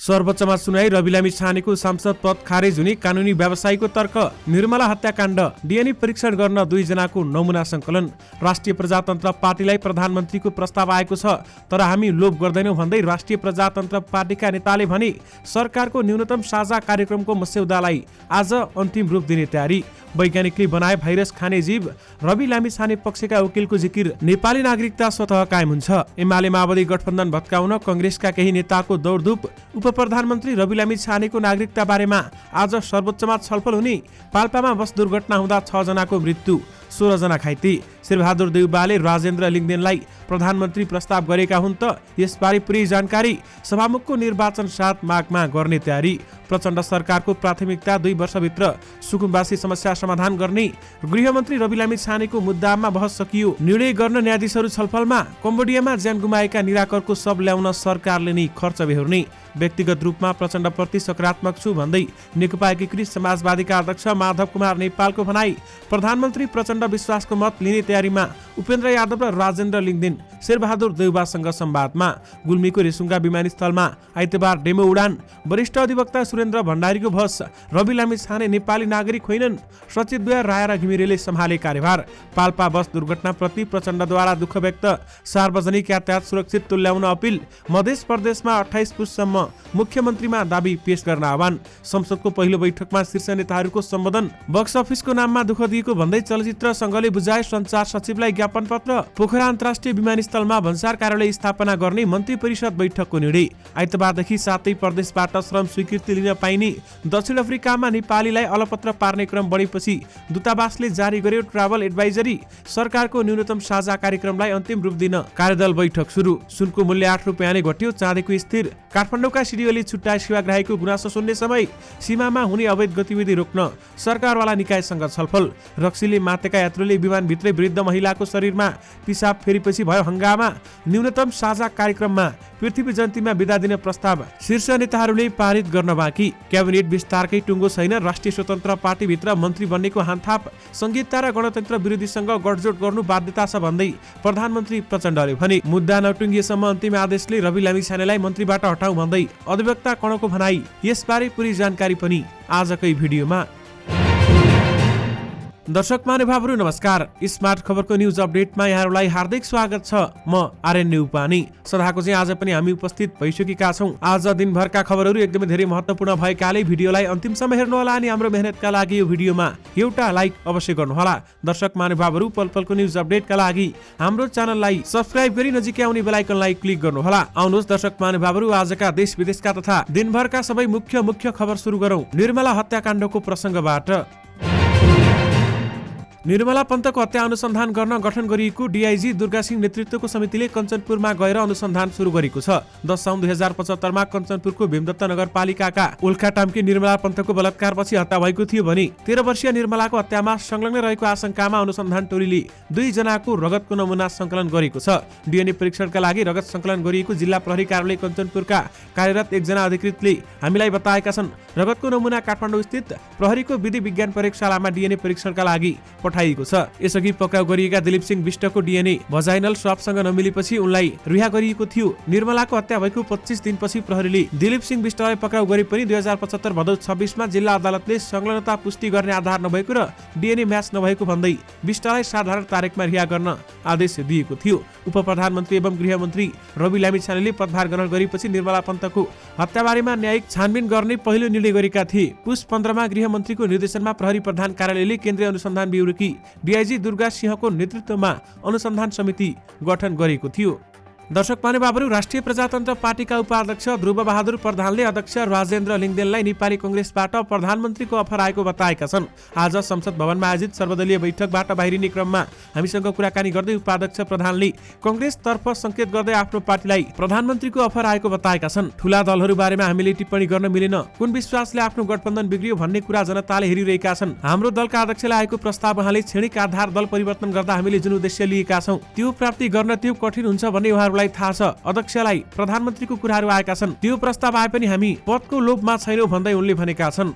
सर्वोच्चमा सुनाई रवि लामिछानेको सांसद पद खारेज हुने कानुनी व्यवसायीको तर्क। निर्मला हत्याकाण्ड डिएनए परीक्षण गर्न 2 जनाको नमुना संकलन। राष्ट्रिय प्रजातन्त्र पार्टीलाई प्रधानमन्त्रीको प्रस्ताव आएको छ, तर हामी लोभ गर्दैनौँ भन्दै राष्ट्रिय प्रजातन्त्र पार्टीका नेताले भने सरकारको न्यूनतम साझा कार्यक्रमको मस्यौदालाई आज अन्तिम रूप दिने तयारी। वैज्ञानिकले बनाए भाइरस खाने जीव। रवि लामिछाने पक्षका वकिलको जिकिर। नेपाली नागरिकता स्वतः कायम हुन्छ। एमाले माओवादी गठबन्धन भत्काउन कांग्रेसका केही नेताको दौडधुप। उपप्रधानमन्त्री रवि लामिछानेको नागरिकता बारेमा आज सर्वोच्चमा छलफल हुने। पाल्पामा बस दुर्घटना हुँदा 6 जनाको मृत्यु, 16 जना घाइते। शेरबहादुर देउवाले राजेन्द्र लिङ्गदेनलाई प्रधानमन्त्री प्रस्ताव गरेका हुन् त यसबारे पुरै जानकारी। सभामुखको निर्वाचन 7 माघमा गर्ने तयारी। प्रचण्ड सरकारको प्राथमिकता 2 वर्षभित्र सुकुम्बासी समस्या समाधान गर्ने। गृहमन्त्री रवि लामिछानेको मुद्दामा बहस सकियो, निर्णय गर्न न्यायाधीशहरू छलफलमा। कम्बोडियामा ज्यान गुमाएका निराकरको शव ल्याउन सरकारले नै खर्च बेहोर्ने। व्यक्तिगत रूपमा प्रचण्डप्रति सकारात्मक छु भन्दै नेकपा एकीकृत समाजवादीका अध्यक्ष माधव कुमार नेपालको भनाई। प्रधानमन्त्री प्रचण्ड विश्वासको मत लिने तयारीमा। उपेन्द्र यादव र राजेन्द्र लिङ्गदेन शेरबहादुर देउवासँग संवादमा। गुल्मीको रेसुङ्गा विमानस्थलमा आइतबार डेमो उडान। वरिष्ठ अधिवक्ता सुरेन्द्र भण्डारीको भस। रवि लामिछाने नेपाली नागरिक होइनन्। सचिव राय र घिमिरेले सम्हाले कार्यभार। पाल्पा बस दुर्घटनाप्रति प्रचण्डद्वारा दुःख व्यक्त। सार्वजनिक यातायात सुरक्षित तुल्याउन अपिल। मध्य प्रदेशमा 28 पुससम्म मुख्यमन्त्रीमा दाबी पेश गर्न आह्वान। संसदको पहिलो बैठकमा शीर्ष नेताहरूको सम्बोधन। बक्स अफिसको नाममा दुःख दिएको भन्दै चलचित्र संघले बुझाए सञ्चार सचिवलाई ज्ञापन पत्र। पोखरा अन्तर्राष्ट्रिय विमानस्थलमा भन्सार कार्यालय स्थापना गर्ने मन्त्री परिषद बैठकको निर्णय। आइतबारदेखि 7 प्रदेशबाट श्रम स्वीकृति लिन पाइने। दक्षिण अफ्रिकामा नेपालीलाई अलपत्र पार्ने क्रम बढेपछि दूतावासले जारी गर्यो ट्राभल एडभाइजरी। सरकारको न्यूनतम साझा कार्यक्रमलाई अन्तिम रूप दिन कार्यदल बैठक सुरु। सुनको मूल्य 8 रुपियाँ नै घट्यो, चाँदीको स्थिर। काठमाडौँका सिडिओले छुट्टाए सेवाग्राहीको गुनासो सुन्ने समय। सीमामा हुने अवैध गतिविधि रोक्न सरकारवाला निकायसँग छलफल। रक्सीले मातेका यात्रुले विमानभित्रै वृद्ध महिलाको शरीरमा पिसाब फेरेपछि भयो हंगामा। न्यूनतम साझा कार्यक्रममा पृथ्वी जयन्तीमा बिदा दिन प्रस्ताव शीर्ष नेताहरूले पारित गर्न बाँकी। क्याबिनेट विस्तारकै टुङ्गो छैन। राष्ट्रिय स्वतन्त्र पार्टीभित्र मन्त्री बन्नेको हानथाप। संहिता र गणतन्त्र विरोधीसँग गठजोड गर्नु बाध्यता छ भन्दै प्रधानमन्त्री प्रचण्डले भने। मुद्दा नटुङ्गिएसम्म अन्तिम आदेशले रवि लामिछानेलाई मन्त्रीबाट हटाउ भन्दै अधिवक्ता कणको भनाई। यसबारे पुरै जानकारी पनि आजकै भिडियोमा। दर्शक महानुभावहरू नमस्कार। स्मार्ट खबरको न्यूज अपडेटमा यहाँहरूलाई हार्दिक स्वागत छ। म आर्यन उपानी। सदाको चाहिँ आज पनि हामी उपस्थित भइसकेका छौँ। आज दिनभरका खबरहरू एकदमै धेरै महत्त्वपूर्ण भएकाले भिडियोलाई अन्तिमसम्म हेर्नुहोला अनि हाम्रो मेहनतका लागि यो भिडियोमा एउटा लाइक अवश्य गर्नुहोला। दर्शक महानुभावहरू पल पलको न्यूज अपडेटका लागि हाम्रो च्यानललाई सब्स्क्राइब गरी नजिकै आउने बेल आइकनलाई क्लिक गर्नुहोला। आउनुहोस् दर्शक महानुभावहरू आजका देश विदेशका तथा दिनभरका सबै मुख्य खबर सुरु गरौँ निर्मला हत्याकाण्डको प्रसङ्गबाट। निर्मला पन्तको हत्या अनुसन्धान गर्न गठन गरिएको डीआईजी दुर्गा सिंह नेतृत्वको समितिले कञ्चनपुरमा गएर अनुसन्धान सुरु गरेको छ। 10 साउन 2075 मा कञ्चनपुरको भीमदत्त नगरपालिकाका उल्खाटाम्की निर्मला पन्तको बलात्कारपछि हत्या भएको थियो भने 13 वर्षीय निर्मलाको हत्यामा संलग्न रहेको आशंकामा अनुसन्धान टोलीले 2 जनाको रगतको नमुना संकलन गरेको छ। डीएनए परीक्षणका लागि रगत संकलन गरिएको जिल्ला प्रहरी कार्यालय कञ्चनपुरका कार्यरत एकजना अधिकृतले हामीलाई बताएका छन्। रगतको नमुना काठमाडौँ स्थित प्रहरीको विधि विज्ञान प्रयोगशालामा डीएनए परीक्षणका लागि पठाइएको छ। यसअघि पक्राउ गरिएका दिलीप सिंह विष्टको डीएनए भजाइनल स्वाबसँग नमिलेपछि उनलाई रिहा गरिएको थियो। निर्मलाको हत्या भएको 25 दिनपछि प्रहरीले दिलीप सिंह विष्टलाई पक्राउ गरे पनि 2075 भदौ 26 मा जिल्ला अदालतले संलग्नता पुष्टि गर्ने आधार नभएको र डीएनए म्याच नभएको भन्दै विष्टलाई साधारण तारिखमा रिहा गर्न आदेश दिएको थियो। उपप्रधानमन्त्री एवं गृहमन्त्री रवि लामिछानेले पदभार ग्रहण गरेपछि निर्मला पन्तको हत्याबारेमा न्यायिक छानबिन गर्ने पहिलो निर्णय गरेका थिए। पुस 15 मा गृहमन्त्रीको निर्देशनमा प्रहरी प्रधान कार्यालयले केन्द्रीय अनुसन्धान ब्युरोकी डीआईजी दुर्गा सिंहको नेतृत्वमा अनुसन्धान समिति गठन गरेको थियो। दर्शक महानुभावहरू राष्ट्रिय प्रजातन्त्र पार्टीका उपाध्यक्ष ध्रुव बहादुर प्रधानले अध्यक्ष राजेन्द्र लिङ्गदेनलाई नेपाली कांग्रेसबाट प्रधानमन्त्रीको अफर आएको बताएका छन्। आज संसद भवनमा आयोजित सर्वदलीय बैठकबाट बाहिरिने क्रममा हामीसँग कुराकानी गर्दै उपाध्यक्ष प्रधानले कांग्रेसतर्फ संकेत गर्दै आफ्नो पार्टीलाई प्रधानमन्त्रीको अफर आएको बताएका छन्। ठूला दलहरू बारेमा हामीले टिप्पणी गर्न मिलेन। कुन विश्वासले आफ्नो गठबन्धन बिग्रियो भन्ने कुरा जनताले हेरिरहेका छन्। हाम्रो दलका अध्यक्षलाई आएको प्रस्ताव उहाँले क्षणिक आधार दल परिवर्तन गर्दा हामीले जुन उद्देश्य लिएका छौं त्यो प्राप्ति गर्न त्यो कठिन हुन्छ भन्ने उहाँहरूलाई थाहा छ। अध्यक्षलाई प्रधानमन्त्रीको कुराहरू आएका छन्। त्यो प्रस्ताव आए पनि हामी पदको लोभमा छैनौं भन्दै उनले भनेका छन्।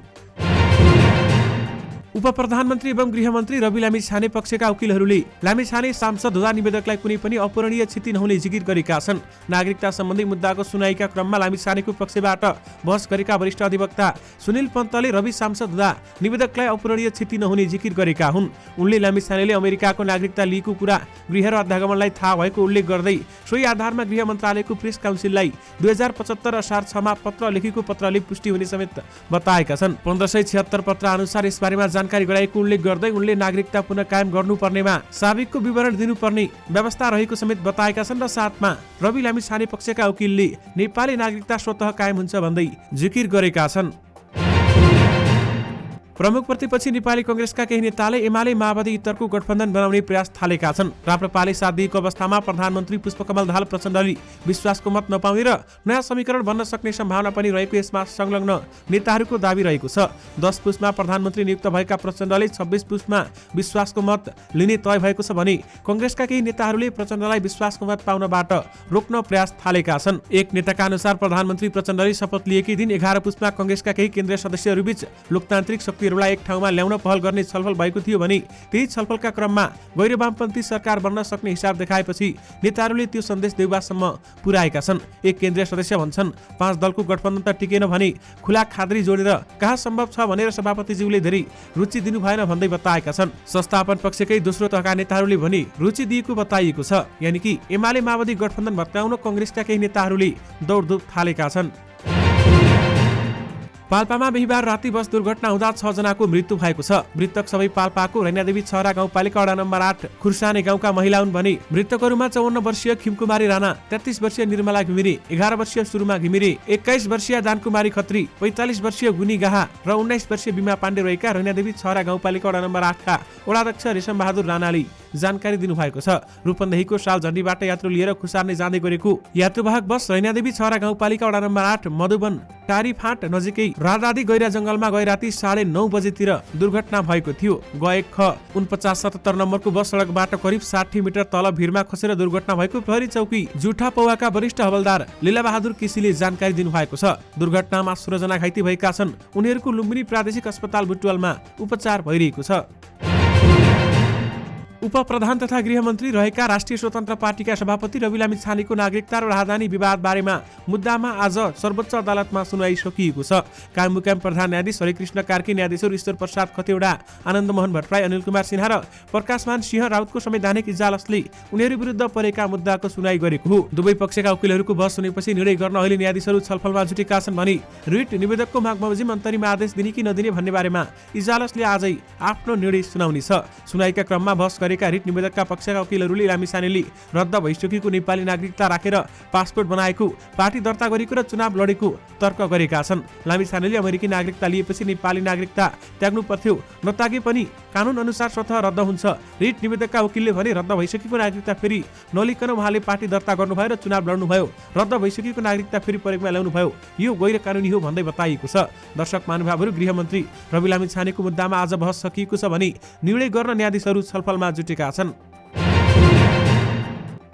उपप्रधानमन्त्री एवं गृहमन्त्री रवि लामिछाने पक्षका वकिलहरूले लामिछाने सांसद हुँदा निवेदकलाई कुनै पनि अपूरणीय क्षति नहुने जिकिर गरेका छन्। नागरिकता सम्बन्धी मुद्दाको सुनाइका क्रममा लामिछानेको पक्षबाट बहस गरेका वरिष्ठ अधिवक्ता सुनिल पन्तले रवि सांसद हुँदा निवेदकलाई अपूरणीय क्षति नहुने जिकिर गरेका हुन्। उनले लामिछानेले अमेरिकाको नागरिकता लिएको कुरा गृह र अध्यागमनलाई थाहा भएको उल्लेख गर्दै सोही आधारमा गृह मन्त्रालयको प्रेस काउन्सिललाई 2075 असार 6 मा पत्र लेखेको पत्रले पुष्टि हुने समेत बताएका छन्। 1576 पत्र अनुसार यसबारेमा जानकारी गराएको उल्लेख गर्दै उनले नागरिकता पुनः कायम गर्नुपर्नेमा साबिकको विवरण दिनुपर्ने व्यवस्था रहेको समेत बताएका छन् र साथमा रवि लामिछाने पक्षका वकिलले नेपाली नागरिकता स्वतः कायम हुन्छ भन्दै जिकिर गरेका छन्। प्रमुख प्रतिपक्षी नेपाली कांग्रेसका केही नेताले एमाले माओवादी इतरको गठबन्धन बनाउने प्रयास थालेका छन्। राप्रपाले साथ दिएको अवस्थामा प्रधानमन्त्री पुष्पकमल दाहाल प्रचण्डले विश्वासको मत नपाउने र नयाँ समीकरण बन्न सक्ने सम्भावना पनि रहेको यसमा संलग्न नेताहरूको दाबी रहेको छ। 10 पुसमा प्रधानमन्त्री नियुक्त भएका प्रचण्डले 26 पुसमा विश्वासको मत लिने तय भएको छ भने कांग्रेसका केही नेताहरूले प्रचण्डलाई विश्वासको मत पाउनबाट रोक्न प्रयास थालेका छन्। एक नेताका अनुसार प्रधानमन्त्री प्रचण्डले शपथ लिएकै दिन 11 पुसमा कांग्रेसका केही केन्द्रीय सदस्यहरूबीच लोकतान्त्रिक शक्ति लाई एक ठाउँमा ल्याउन पहल गर्ने छलफल भएको थियो भने त्यही छलफलका क्रममा गैर वामपन्थी सरकार बन्न सक्ने हिसाब देखाएपछि नेताहरूले त्यो सन्देश देउबासम्म पुर्याएका छन्। एक केन्द्रीय सदस्य भन्छन् 5 दलको गठबन्धन त टिकेन भने खुला खाद्री जोडेर कहाँ सम्भव छ भनेर सभापतिज्यूले धेरै रुचि दिनु भएन भन्दै बताएका छन्। संस्थापन पक्षकै दोस्रो तहका नेताहरूले भने रुचि दिएको बताइएको छ। यानि कि एमाले माओवादी गठबन्धन भत्काउन कांग्रेसका केही नेताहरूले दौडधुप थालेका छन्। पाल्पामा बिहिबार राति बस दुर्घटना हुँदा 6 जनाको मृत्यु भएको छ। मृतक सबै पाल्पाको रैनादेवी छहरा गाउँपालिका वडा नम्बर 8 खुर्साने गाउँका महिला हुन् भने मृतकहरूमा 54 वर्षीय खिमकुमारी राणा, 33 वर्षीय निर्मला घिमिरे, 11 वर्षीय सुरुमा घिमिरे, 21 वर्षीय दानकुमारी खत्री, 45 वर्षीय गुनी गाहा र 19 वर्षीय बिमा पाण्डे रहेका रैनादेवी छहरा गाउँपालिका वडा नम्बर 8 का वडाध्यक्ष रेशम बहादुर राणाले जानकारी दिनुभएको छ। रूपन्देहीको सालझण्डीबाट यात्रु लिएर खुसार्ने जाँदै गरेको यात्रुवाहक बस रैनादेवी छहरा गाउँपालिका वडा नम्बर 8 मधुबन टारी फाँट नजिकै राजादी गैरा जंगलमा गए राति 9:30 बजेतिर दुर्घटना भएको थियो। गए ख 4977 नम्बरको बस सडकबाट करिब 60 मिटर तल भिरमा खसेर दुर्घटना भएको प्रहरी चौकी जुठा पौवाका वरिष्ठ हवलदार लीलाबहादुर केसीले जानकारी दिनुभएको छ। दुर्घटनामा 16 जना घाइते भएका छन्। उनीहरूको लुम्बिनी प्रादेशिक अस्पताल बुटवलमा उपचार भइरहेको छ। उपप्रधान तथा गृहमन्त्री रहेका राष्ट्रिय स्वतन्त्र पार्टीका सभापति रवि लामिछानेको नागरिकता र राजधानी विवाद बारेमा मुद्दामा आज सर्वोच्च अदालतमा सुनवाई सकिएको छ। कायम प्रधान न्यायाधीश हरिकृष्ण कार्की, न्यायाधीशहरू ईश्वर प्रसाद खतिवडा, आनन्द मोहन भट्टराई, अनिल कुमार सिन्हा र प्रकाशमान सिंह राउतको संवैधानिक इजलासले उनीहरू विरुद्ध परेका मुद्दाको सुनवाई गरेको हो। दुवै पक्षका वकिलहरूको बहस सुनेपछि निर्णय गर्न अहिले न्यायाधीशहरू छलफलमा जुटेका छन् भने रिट निवेदकको माग बमोजिम अन्तरिम आदेश दिने कि नदिने भन्ने बारेमा इजलासले आजै आफ्नो निर्णय सुनाउने छ। सुनवाईका क्रममा बहस गरेका रिट निवेदकका पक्षका वकिलहरूले लामिछानेले रद्द भइसकेको नेपाली नागरिकता राखेर पासपोर्ट बनाएको, पार्टी दर्ता गरेको र चुनाव लडेको तर्क गरेका छन्। लामिछानेले अमेरिकी नागरिकता लिएपछि नेपाली नागरिकता त्याग्नु पर्थ्यो, नतागे पनि कानून अनुसार स्वतः रद्द हुन्छ। रिट निवेदकका वकिलले भने रद्द भइसकेको नागरिकता फेरि नलिकन उहाँले पार्टी दर्ता गर्नुभयो र चुनाव लड्नुभयो, रद्द भइसकेको नागरिकता फेरि प्रयोगमा ल्याउनुभयो, यो गैर कानूनी हो भन्दै बताइएको छ। दर्शक महानुभावहरू, गृहमन्त्री रवि लामिछानेको मुद्दामा आज बहस सकिएको छ भने निर्णय गर्न न्यायाधीशहरू छलफलमा जुटेका छन्।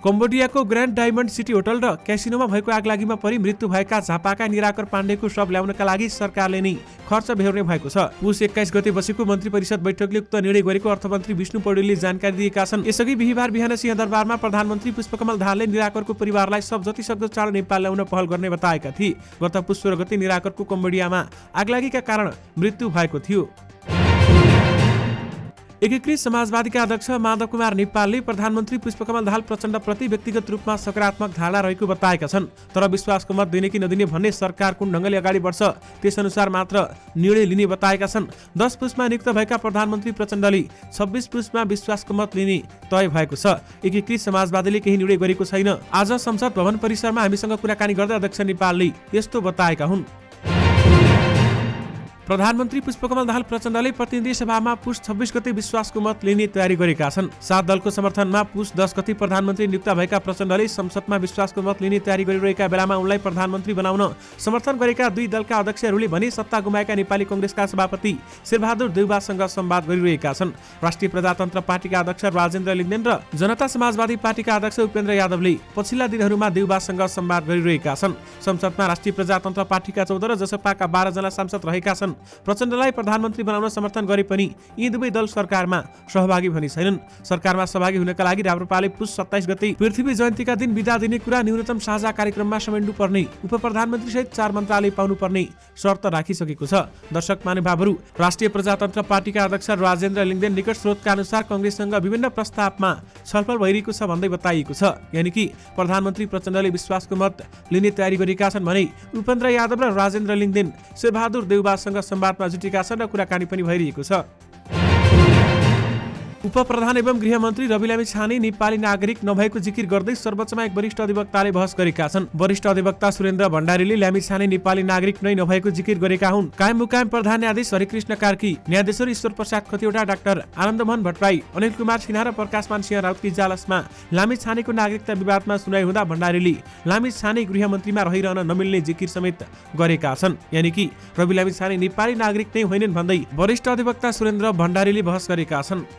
कम्बोडियाको ग्रान्ड डायमन्ड सिटी होटल र क्यासिनोमा भएको आगलागीमा परि मृत्यु भएका झापाका निराकर पाण्डेको शव ल्याउनका लागि सरकारले नै खर्च बेहोर्ने भएको छ। पुस 21 गते बसेको मन्त्री परिषद बैठकले उक्त निर्णय गरेको अर्थमन्त्री विष्णु पौडेलले जानकारी दिएका छन्। यसअघि बिहिबार बिहान सिंहदरबारमा प्रधानमन्त्री पुष्पकमल दाहालले निराकरको परिवारलाई सब जति सक्दो चाँडो नेपाल ल्याउन पहल गर्ने बताएका थिए। गत पुस 16 गते निराकरको कम्बोडियामा आगलागीका कारण मृत्यु भएको थियो। एकीकृत समाजवादीका अध्यक्ष माधव कुमार नेपालले प्रधानमन्त्री पुष्पकमल दाहाल प्रचण्ड प्रति व्यक्तिगत रूपमा सकारात्मक धारणा रहेको बताएका छन्। तर विश्वासको मत दिने कि नदिने भन्ने सरकार कुन ढङ्गले अगाडि बढ्छ त्यसअनुसार मात्र निर्णय लिने बताएका छन्। 10 पुसमा नियुक्त भएका प्रधानमन्त्री प्रचण्डले 26 पुसमा विश्वासको मत लिने तय भएको छ। एकीकृत समाजवादीले केही निर्णय गरेको छैन। आज संसद भवन परिसरमा हामीसँग कुराकानी गर्दै अध्यक्ष नेपालले यस्तो बताएका हुन्। प्रधानमन्त्री पुष्पकमल दाहाल प्रचण्डले प्रतिनिधि सभामा पुस 26 गते विश्वासको मत लिने तयारी गरेका छन्। 7 दलको समर्थनमा पुस 10 गते प्रधानमन्त्री नियुक्त भएका प्रचण्डले संसदमा विश्वासको मत लिने तयारी गरिरहेका बेलामा उनलाई प्रधानमन्त्री बनाउन समर्थन गरेका दुई दलका अध्यक्षहरूले भने सत्ता गुमाएका नेपाली कांग्रेसका सभापति शेरबहादुर देउवासँग संवाद गरिरहेका छन्। राष्ट्रिय प्रजातन्त्र पार्टीका अध्यक्ष राजेन्द्र लिङ्गदेन र जनता समाजवादी पार्टीका अध्यक्ष उपेन्द्र यादवले पछिल्ला दिनहरूमा देउवासँग संवाद गरिरहेका छन्। संसदमा राष्ट्रिय प्रजातन्त्र पार्टीका 14 र जसपाका 12 जना सांसद रहेका छन्। प्रचण्डलाई प्रधानमन्त्री बनाउन समर्थन गरे पनि यी दुवै दल सरकारमा सहभागी भने छैनन्। सरकारमा सहभागी हुनका लागि राप्रपाले पुस 27 गते पृथ्वी जयन्तीका दिन बिदा दिने कुरा न्यूनतम साझा कार्यक्रममा समेट्नु पर्ने, उप प्रधानमन्त्री सहित 4 मन्त्रालय पाउनु पर्ने शर्त राखिसकेको छ। दर्शक महानुभावहरू, राष्ट्रिय प्रजातन्त्र पार्टीका अध्यक्ष राजेन्द्र लिङ्गदेन निकट स्रोतका अनुसार कांग्रेससँग विभिन्न प्रस्तावमा छलफल भइरहेको छ भन्दै बताइएको छ। यानि कि प्रधानमन्त्री प्रचण्डले विश्वासको मत लिने तयारी गरेका छन् भने उपेन्द्र यादव र राजेन्द्र लिङ्गदेन शेरबहादुर देउवासँग संवादमा जुटेका छन् र कुराकानी पनि भइरहेको छ। उपप्रधान एवं गृहमन्त्री रवि लामी छाने नेपाली नागरिक नभएको जिकिर गर्दै सर्वोच्चमा एक वरिष्ठ अधिवक्ताले बहस गरेका छन्। वरिष्ठ अधिवक्ता सुरेन्द्र भण्डारीले लामी छाने नेपाली नागरिक नै नभएको जिकिर गरेका हुन्। कायम मुकायम प्रधान न्यायाधीश हरिकृष्ण कार्की, न्यायाधीशहरू ईश्वर प्रसाद खतिवडा, डाक्टर आनन्दमोहन भट्टराई, अनिल कुमार सिन्हा र प्रकाशमान सिंह राउतकी इजलासमा लामी छानेको नागरिकता विवादमा सुनाइ हुँदा भण्डारीले लामी छाने गृहमन्त्रीमा रहिरहन नमिल्ने जिकिर समेत गरेका छन्। यानि कि रवि लामी छाने नेपाली नागरिक नै होइनन् भन्दै वरिष्ठ अधिवक्ता सुरेन्द्र भण्डारीले बहस गरेका छन्।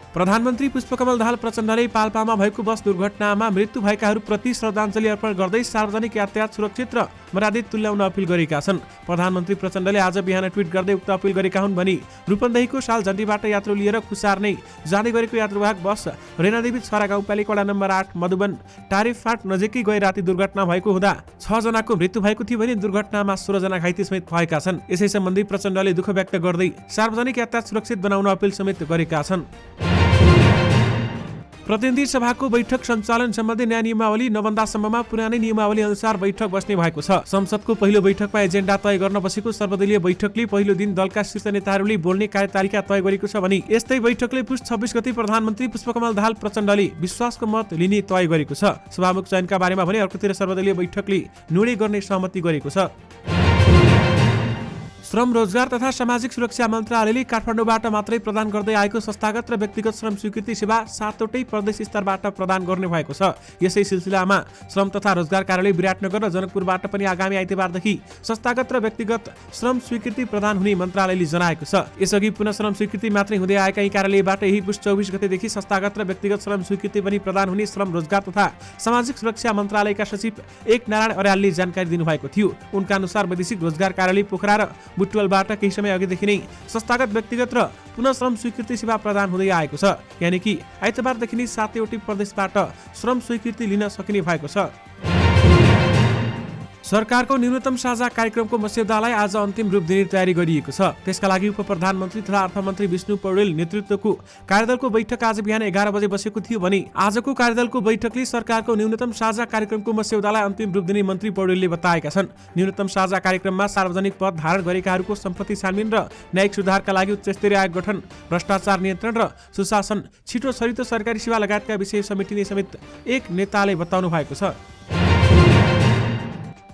प्रधानमन्त्री पुष्पकमल दाहाल प्रचण्डले पाल्पामा भएको बस दुर्घटनामा मृत्यु भएकाहरूप्रति श्रद्धाञ्जली अर्पण गर्दै सार्वजनिक यातायात सुरक्षित र मर्यादित तुल्याउन अपिल गरेका छन्। प्रधानमन्त्री प्रचण्डले आज बिहान ट्विट गर्दै उक्त अपिल गरेका हुन् भने रूपन्देहीको सालझण्डीबाट यात्रु लिएर कुसार नै जाने गरेको यात्रुवाहक बस रेणादेवी छरा गाउँपालिका वडा नम्बर 8 मधुबन टारीफाट नजिकै गए राति दुर्घटना भएको हुँदा 6 जनाको मृत्यु भएको थियो भने दुर्घटनामा 16 जना घाइते समेत भएका छन्। यसै सम्बन्धी प्रचण्डले दुःख व्यक्त गर्दै सार्वजनिक यातायात सुरक्षित बनाउन अपिल समेत गरेका छन्। प्रतिनिधि सभाको बैठक सञ्चालन सम्बन्धी नयाँ नियमावली नबन्दासम्ममा पुरानै नियमावली अनुसार बैठक बस्ने भएको छ। संसदको पहिलो बैठकमा एजेन्डा तय गर्न बसेको सर्वदलीय बैठकले पहिलो दिन दलका शीर्ष नेताहरूले बोल्ने कार्यतालिका तय गरेको छ भने यस्तै बैठकले पुस 26 गते प्रधानमन्त्री पुष्पकमल दाहाल प्रचण्डले विश्वासको मत लिने तय गरेको छ। सभामुख चयनका बारेमा भने अर्कोतिर सर्वदलीय बैठकले निर्णय गर्ने सहमति गरेको छ। श्रम रोजगार तथा सामाजिक सुरक्षा मन्त्रालयले काठमाडौँबाट मात्रै प्रदान गर्दै आएको संस्थागत र व्यक्तिगत श्रम स्वीकृति सेवा 7वटै प्रदेश स्तरबाट प्रदान गर्ने भएको छ। यसै सिलसिलामा श्रम तथा रोजगार कार्यालय विराटनगर र जनकपुरबाट पनि आगामी आइतबारदेखि संस्थागत र व्यक्तिगत श्रम स्वीकृति प्रदान हुने मन्त्रालयले जनाएको छ। यसअघि पुनः श्रम स्वीकृति मात्रै हुँदै आएका यी कार्यालयबाट यही पुस 24 गतेदेखि संस्थागत र व्यक्तिगत श्रम स्वीकृति पनि प्रदान हुने श्रम रोजगार तथा सामाजिक सुरक्षा मन्त्रालयका सचिव एक नारायण अर्यालले जानकारी दिनुभएको थियो। उनका अनुसार वैदेशिक रोजगार कार्यालय पोखरा र बुटवलबाट केही समय अघिदेखि नै संस्थागत व्यक्तिगत र पुनः श्रम स्वीकृति सेवा प्रदान हुँदै आएको छ। यानि कि आइतबारदेखि नै 7वटै प्रदेशबाट श्रम स्वीकृति लिन सकिने भएको छ। सरकारको न्यूनतम साझा कार्यक्रमको मस्यौदालाई आज अन्तिम रूप दिने तयारी गरिएको छ। त्यसका लागि उप प्रधानमन्त्री तथा अर्थमन्त्री विष्णु पौडेल नेतृत्वको कार्यदलको बैठक आज बिहान 11 बजे बसेको थियो भने आजको कार्यदलको बैठकले सरकारको न्यूनतम साझा कार्यक्रमको मस्यौदालाई अन्तिम रूप दिने मन्त्री पौडेलले बताएका छन्। न्यूनतम साझा कार्यक्रममा सार्वजनिक पद धारण गरेकाहरूको सम्पत्ति छानबिन र न्यायिक सुधारका लागि उच्चस्तरीय आयोग गठन, भ्रष्टाचार नियन्त्रण र सुशासन, छिटो छरितो सरकारी सेवा लगायतका विषय समेटिने समेत एक नेताले बताउनु भएको छ।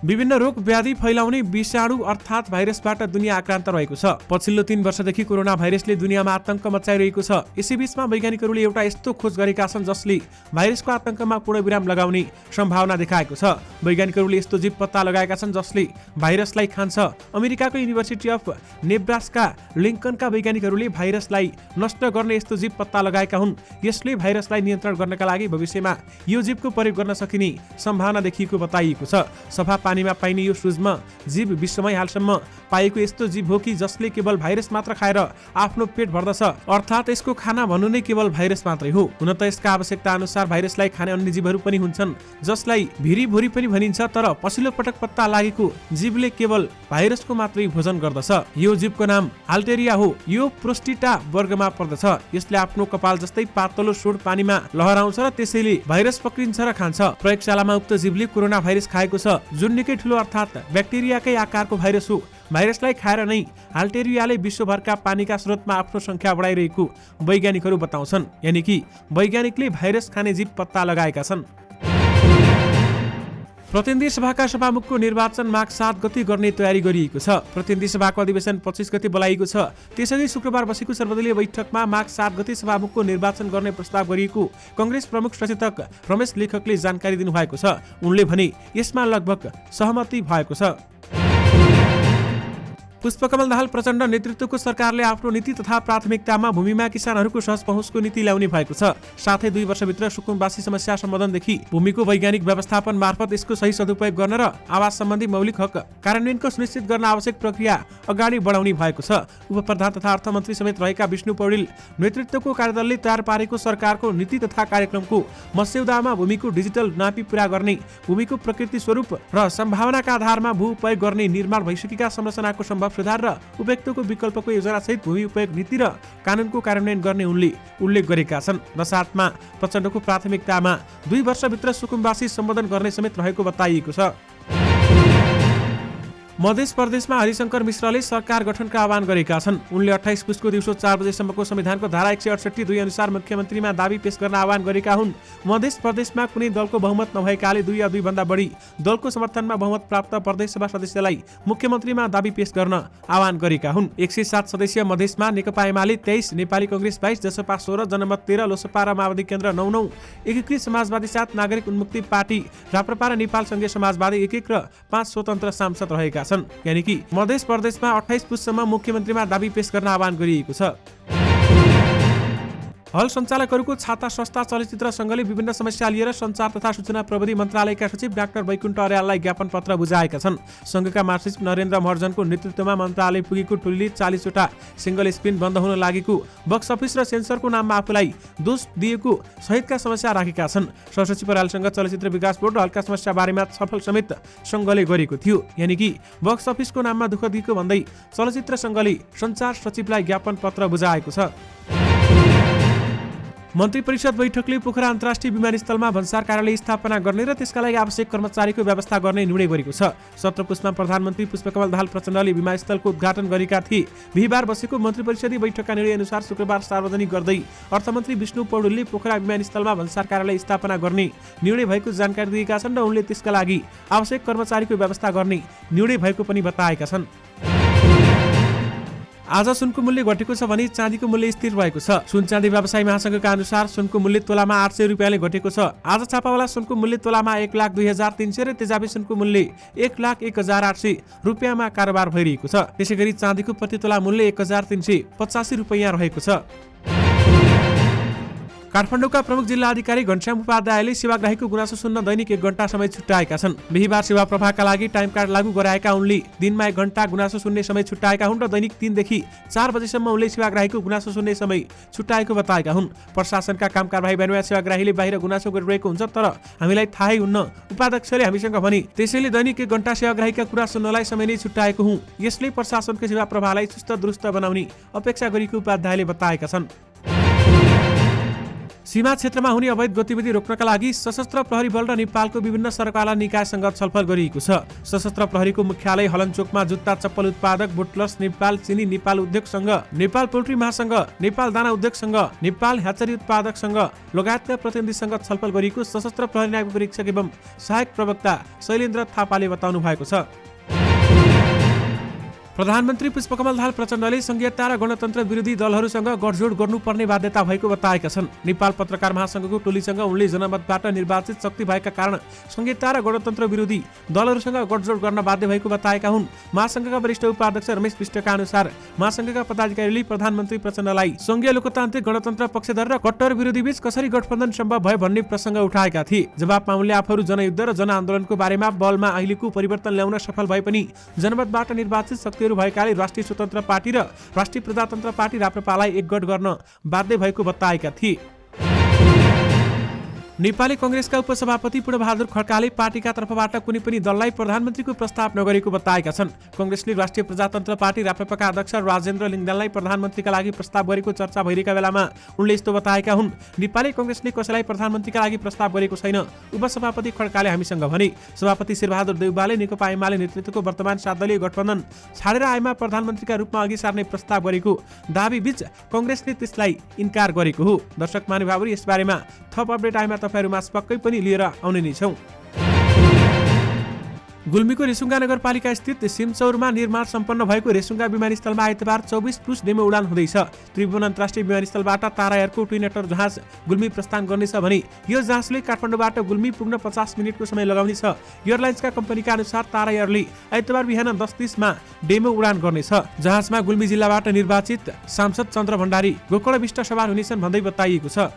विभिन्न रोग व्याधि फैलाउने विषाणु अर्थात् भाइरसबाट दुनिया आक्रान्त रहेको छ। पछिल्लो 3 वर्षदेखि कोरोना भाइरसले दुनियाँमा आतंक मचाइरहेको छ। यसैबीचमा वैज्ञानिकहरूले एउटा यस्तो खोज गरेका छन् जसले भाइरसको आतंकमा पूर्णविराम लगाउने सम्भावना देखाएको छ। वैज्ञानिकहरूले यस्तो जीव पत्ता लगाएका छन् जसले भाइरसलाई खान्छ। अमेरिकाको युनिभर्सिटी अफ नेब्रास्का लिङ्कनका वैज्ञानिकहरूले भाइरसलाई नष्ट गर्ने यस्तो जीव पत्ता लगाएका हुन्। यसले भाइरसलाई नियन्त्रण गर्नका लागि भविष्यमा यो जीवको प्रयोग गर्न सकिने सम्भावना देखिएको बताइएको छ। सफा पानीमा पाइने यो सूक्ष्म जीव विश्वमै हालसम्म पाएको यस्तो जीव हो कि जसले केवल भाइरस मात्र खाएर आफ्नो पेट भर्दछ, अर्थात् यसको खाना भन्नु नै केवल भाइरस मात्रै हो। हुन त यसका आवश्यकता अनुसार भाइरसलाई खाने अन्य जीवहरू पनि हुन्छन् जसलाई भिरीभोरी पनि भनिन्छ, तर पछिल्लो पटक पत्ता लागेको जीवले केवल भाइरसको मात्रै भोजन गर्दछ। यो जीवको नाम आल्टेरिया हो। यो प्रोस्टिटा वर्गमा पर्दछ। यसले आफ्नो कपाल जस्तै पातलो सोड पानीमा लहराउँछ र त्यसैले भाइरस पक्रिन्छ र खान्छ। प्रयोगशालामा उक्त जीवले कोरोना भाइरस खाएको छ, जुन निकै ठुलो अर्थात् ब्याक्टेरियाकै आकारको भाइरस हो। भाइरसलाई खाएर नै आल्टेरियाले विश्वभरका पानीका स्रोतमा आफ्नो संख्या बढाइरहेको वैज्ञानिकहरू बताउँछन्। यानि कि वैज्ञानिकले भाइरस खाने जीव पत्ता लगाएका छन्। प्रतिनिधि सभाका सभामुखको निर्वाचन माघ 7 गते गर्ने तयारी गरिएको छ। प्रतिनिधि सभाको अधिवेशन 25 गते बोलाइएको छ। त्यसैले शुक्रबार बसेको सर्वदलीय बैठकमा माघ 7 गते सभामुखको निर्वाचन गर्ने प्रस्ताव गरिएको कांग्रेस प्रमुख सचेतक रमेश लेखकले जानकारी दिनुभएको छ। उनले भने यसमा लगभग सहमति भएको छ। पुष्पकमल दाहाल प्रचण्ड नेतृत्वको सरकारले आफ्नो नीति तथा प्राथमिकतामा भूमिमा किसानहरूको सहज पहुँचको नीति ल्याउने भएको छ। साथै 2 वर्षभित्र सुकुम्बासी समस्या सम्बोधनदेखि भूमिको वैज्ञानिक व्यवस्थापन मार्फत यसको सही सदुपयोग गर्न र आवास सम्बन्धी मौलिक हक कार्यान्वयनको सुनिश्चित गर्न आवश्यक प्रक्रिया अगाडि बढाउने भएको छ। उपप्रधान तथा अर्थमन्त्री समेत रहेका विष्णु पौडेल नेतृत्वको कार्यदलले तयार पारेको सरकारको नीति तथा कार्यक्रमको मस्यौदामा भूमिको डिजिटल नापी पूरा गर्ने, भूमिको प्रकृति स्वरूप र सम्भावनाका आधारमा भू उपयोग गर्ने, निर्माण भइसकेका संरचनाको सम्भव सुधार र उपयुक्तको विकल्पको योजनासहित भूमि उपयोग नीति र कानुनको कार्यान्वयन गर्ने उनले उल्लेख गरेका छन्। दशातमा प्रचण्डको प्राथमिकतामा 2 वर्षभित्र सुकुम्बासी सम्बोधन गर्ने समेत रहेको बताइएको छ। मध्य प्रदेशमा हरिशंकर मिश्रले सरकार गठनका आह्वान गरेका छन्। उनले 28 पुसको दिउँसो 4 बजेसम्मको संविधानको धारा 168(2) अनुसार मुख्यमन्त्रीमा दाबी पेश गर्न आह्वान गरेका हुन्। मध्य प्रदेशमा कुनै दलको बहुमत नभएकाले 2 या 2 भन्दा बढी दलको समर्थनमा बहुमत प्राप्त प्रदेशसभा सदस्यलाई मुख्यमन्त्रीमा दाबी पेश गर्न आह्वान गरेका हुन्। 107 सदस्यीय मधेसमा नेकपा एमाले 23, नेपाली कांग्रेस 22, जसपा 16, जनमत 13, लोसपा र माओवादी केन्द्र 9, एकीकृत समाजवादी 7, नागरिक उन्मुक्ति पार्टी, राप्रपा र नेपाल संघीय समाजवादी 1 र 5 स्वतन्त्र सांसद रहेका छन्। यानी कि मध्य प्रदेशमा 28 पुससम्म मुख्यमन्त्रीमा दाबी पेश गर्न आह्वान गरिएको छ। हल सञ्चालकहरूको छाता संस्था चलचित्र संघले विभिन्न समस्या लिएर सञ्चार तथा सूचना प्रविधि मन्त्रालयका सचिव डाक्टर वैकुण्ठ अर्याललाई ज्ञापन पत्र बुझाएका छन्। संघका महासचिव नरेन्द्र महर्जनको नेतृत्वमा मन्त्रालय पुगेको टोलीले 40 वटा सिंगल स्क्रिन बन्द हुन लागेको, बक्स अफिस र सेन्सरको नाममा आफूलाई दोष दिएको सहितका समस्या राखेका छन्। सहसचिव अर्यालसँग चलचित्र विकास बोर्ड र हलका समस्या बारेमा छलफल समेत संघले गरेको थियो। यानी कि बक्स अफिसको नाममा दुःख दिएको भन्दै चलचित्र संघले सञ्चार सचिवलाई ज्ञापन पत्र बुझाएको छ। मन्त्री परिषद बैठकले पोखरा अन्तर्राष्ट्रिय विमानस्थलमा भन्सार कार्यालय स्थापना गर्ने र त्यसका लागि आवश्यक कर्मचारीको व्यवस्था गर्ने निर्णय गरेको छ। 17 पुसमा प्रधानमन्त्री पुष्पकमल दाहाल प्रचण्डले विमानस्थलको उद्घाटन गरेका थिए। बिहीबार बसेको मन्त्री परिषदीय बैठकका निर्णय अनुसार शुक्रबार सार्वजनिक गर्दै अर्थमन्त्री विष्णु पौडेलले पोखरा विमानस्थलमा भन्सार कार्यालय स्थापना गर्ने निर्णय भएको जानकारी दिएका छन् र उनले त्यसका लागि आवश्यक कर्मचारीको व्यवस्था गर्ने निर्णय भएको पनि बताएका छन्। आज सुनको मूल्य घटेको छ भने चाँदीको मूल्य स्थिर भएको छ। सुन चाँदी व्यवसायी महासंघका अनुसार सुनको मूल्य तोलामा 800 रुपियाँले घटेको छ। आज छापावाला सुनको मूल्य तोलामा 1,02,300 र तेजाबी सुनको मूल्य 1,01,800 रुपियाँमा कारोबार भइरहेको छ। त्यसैगरी चाँदीको प्रति तोला मूल्य 1,385 रुपियाँ रहेको छ। काठमाडौँका प्रमुख जिल्ला अधिकारी घनश्याम उपाध्यायले सेवाग्राहीको गुनासो सुन्न दैनिक 1 घण्टा समय छुट्याएका छन्। बिहीबार सेवा प्रवाहका लागि टाइम कार्ड लागू गराएका उनले दिनमा 1 घण्टा गुनासो सुन्ने समय छुट्याएका हुन् र दैनिक 3 देखि 4 बजेसम्म उनले सेवाग्राहीको गुनासो सुन्ने समय छुट्याएको बताएका हुन्। प्रशासनका काम कारबाही बेनुवा सेवाग्राहीले बाहिर गुनासो गरिरहेको हुन्छ, तर हामीलाई थाहै हुन्न, उपाध्यक्षले हामीसँग भने। त्यसैले दैनिक 1 घण्टा सेवाग्राहीका कुरा सुन्नलाई समय नै छुट्याएको हुँ। यसले प्रशासनको सेवा प्रवाहलाई चुस्त दुरुस्त बनाउने अपेक्षा गरेको उपाध्यायले बताएका छन्। सीमा क्षेत्रमा हुने अवैध गतिविधि रोक्नका लागि सशस्त्र प्रहरी बल र नेपालको विभिन्न सरकारवाला निकायसँग छलफल गरिएको छ। सशस्त्र प्रहरीको मुख्यालय हलनचोकमा जुत्ता चप्पल उत्पादक बुटलर्स नेपाल, चिनी नेपाल उद्योग संघ, नेपाल पोल्ट्री महासंघ, नेपाल दाना उद्योग संघ, नेपाल ह्याचरी उत्पादक संघ लगायतका प्रतिनिधिसँग छलफल गरिएको सशस्त्र प्रहरी नायब परीक्षक एवं सहायक प्रवक्ता शैलेन्द्र थापाले बताउनु भएको छ। प्रधानमन्त्री पुष्पकमल दाहाल प्रचण्डले संघीयता र गणतन्त्र विरोधी दलहरूसँग गठजोड गर्नुपर्ने बाध्यता भएको बताएका छन्। नेपाल पत्रकार महासंघको टोलीसँग उनले जनमतबाट निर्वाचित शक्ति भएका कारण संघीयता र गणतन्त्र विरोधी दलहरूसँग गठजोड गर्न बाध्य भएको बताएका हुन्। महासंघका वरिष्ठ उपाध्यक्ष रमेश विष्टका अनुसार महासंघका पदाधिकारीले प्रधानमन्त्री प्रचण्डलाई संघीय लोकतान्त्रिक गणतन्त्र पक्षधर र कट्टर विरोधी बीच कसरी गठबन्धन सम्भव भयो भन्ने प्रसङ्ग उठाएका थिए। जवाफमा उनले आफूहरू जनयुद्ध र जनआन्दोलनको बारेमा बलमा अहिलेको परिवर्तन ल्याउन सफल भए पनि जनमतबाट निर्वाचित शक्ति भएकाले राष्ट्रिय स्वतन्त्र पार्टी र राष्ट्रिय प्रजातन्त्र पार्टी राप्रपालाई एकगठ गर्न बाध्य भएको बताएका थिए। नेपाली कांग्रेसका उपसभापति पूर्णबहादुर खड्काले पार्टीका तर्फबाट कुनै पनि दललाई प्रधानमन्त्रीको प्रस्ताव नगरेको बताएका छन्। कांग्रेसले राष्ट्रिय प्रजातन्त्र पार्टी राप्रपाका अध्यक्ष राजेन्द्र लिङ्गदेनलाई प्रधानमन्त्रीका लागि प्रस्ताव गरेको चर्चा भइरहेका बेलामा उनले यस्तो बताएका हुन्। नेपाली कांग्रेसले कसैलाई प्रधानमन्त्रीका लागि प्रस्ताव गरेको छैन, उपसभापति खड्काले हामीसँग भने। सभापति शेरबहादुर देउवाले नेकपा एमाले नेतृत्वको वर्तमान 7 दलीय गठबन्धन छाडेर आएमा प्रधानमन्त्रीका रूपमा अघि सार्ने प्रस्ताव गरेको दाबी बीच कांग्रेसले त्यसलाई इन्कार गरेको हो। दर्शक महानुभावहरू, यसबारेमा थप अपडेट आएमा तपाईहरुमा पक्कै पनि लिएर आउने नै छौं। गुल्मीको रेसुङ्गा नगरपालिका स्थित सिमचौरमा निर्माण सम्पन्न भएको रेसुङ्गा विमानस्थलमा आइतबार 24 पुस डेमो उडान हुँदैछ। त्रिभुवन अन्तर्राष्ट्रिय विमानस्थलबाट तारा एयरको ट्विनेटर जहाज गुल्मी प्रस्थान गर्नेछ भने यो जहाजले काठमाडौँबाट गुल्मी पुग्न 50 मिनेटको समय लगाउनेछ। एयरलाइन्सका कम्पनीका अनुसार तारा एयरले आइतबार बिहान 10:30 डेमो उडान गर्नेछ। जहाजमा गुल्मी जिल्लाबाट निर्वाचित सांसद चन्द्र भण्डारी गोकर्ण विष्ट सवार हुनेछन् भन्दै बताइएको छ।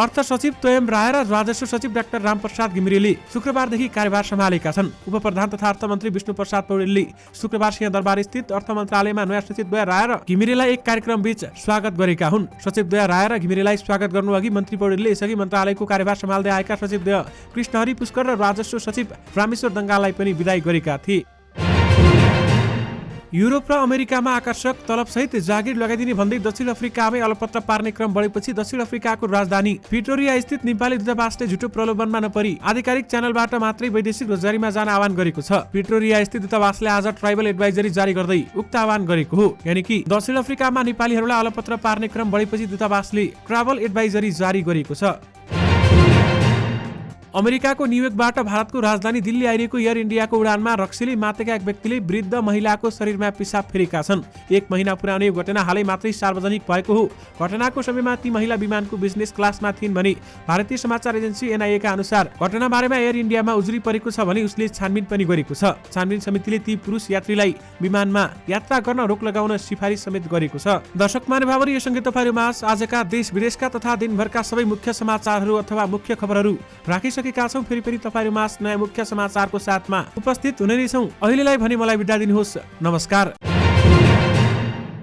अर्थ सचिव तोयम राय र राजस्व सचिव डाक्टर रामप्रसाद घिमिरेले शुक्रबारदेखि कार्यभार सम्हालेका छन्। उपप्रधान तथा अर्थमन्त्री विष्णुप्रसाद पौडेलले शुक्रबार सिंहदरबार स्थित अर्थ मन्त्रालयमा नयाँ सचिवद्वय राय र घिमिरेलाई एक कार्यक्रम बीच स्वागत गरेका हुन्। सचिवद्वय राय र घिमिरेलाई स्वागत गर्नुअघि मन्त्री पौडेलले यसअघि मन्त्रालयको कार्यभार सम्हाल्दै आएका सचिवद्वय कृष्णहरि पुष्कर र राजस्व सचिव रामेश्वर दङ्गाललाई पनि बिदाई गरेका थिए। युरोप र अमेरिकामा आकर्षक तलबसहित जागिर लगाइदिने भन्दै दक्षिण अफ्रिकामै अलपत्र पार्ने क्रम बढेपछि दक्षिण अफ्रिकाको राजधानी प्रिटोरिया स्थित नेपाली दूतावासले झुटो प्रलोभनमा नपरी आधिकारिक च्यानलबाट मात्रै वैदेशिक रोजगारीमा जान आह्वान गरेको छ। प्रिटोरिया स्थित दूतावासले आज ट्राइबल एडभाइजरी जारी गर्दै उक्त आह्वान गरेको हो। यानि कि दक्षिण अफ्रिकामा नेपालीहरूलाई अलपत्र पार्ने क्रम बढेपछि दूतावासले ट्राभल एडभाइजरी जारी गरेको छ। अमेरिकाको न्युयोर्कबाट भारतको राजधानी दिल्ली आइरहेको एयर इन्डियाको उडानमा रक्सीले मातेका एक व्यक्तिले वृद्ध महिलाको शरीरमा पिसाब फेरेका छन्। 1 महिना पुरानो यो घटना हालै मात्रै सार्वजनिक भएको हो। घटनाको समयमा ती महिला विमानको बिजनेस क्लासमा थिइन् भने भारतीय समाचार एजेन्सी NIA का अनुसार घटना बारेमा एयर इन्डियामा उजुरी परेको छ भने उसले छानबिन पनि गरेको छ। छानबिन समितिले ती पुरुष यात्रीलाई विमानमा यात्रा गर्न रोक लगाउन सिफारिस समेत गरेको छ। दर्शक महानुभावहरू, यो सँगै तपाईहरुमा आजका देश विदेशका तथा दिनभरका सबै मुख्य समाचारहरू अथवा मुख्य खबरहरू राखिसकेका छौं। फेरि तपाईहरुमा नयाँ मुख्य समाचारको साथमा उपस्थित हुने नै छौं। अहिलेलाई भने मलाई बिदा दिनुहोस्। नमस्कार।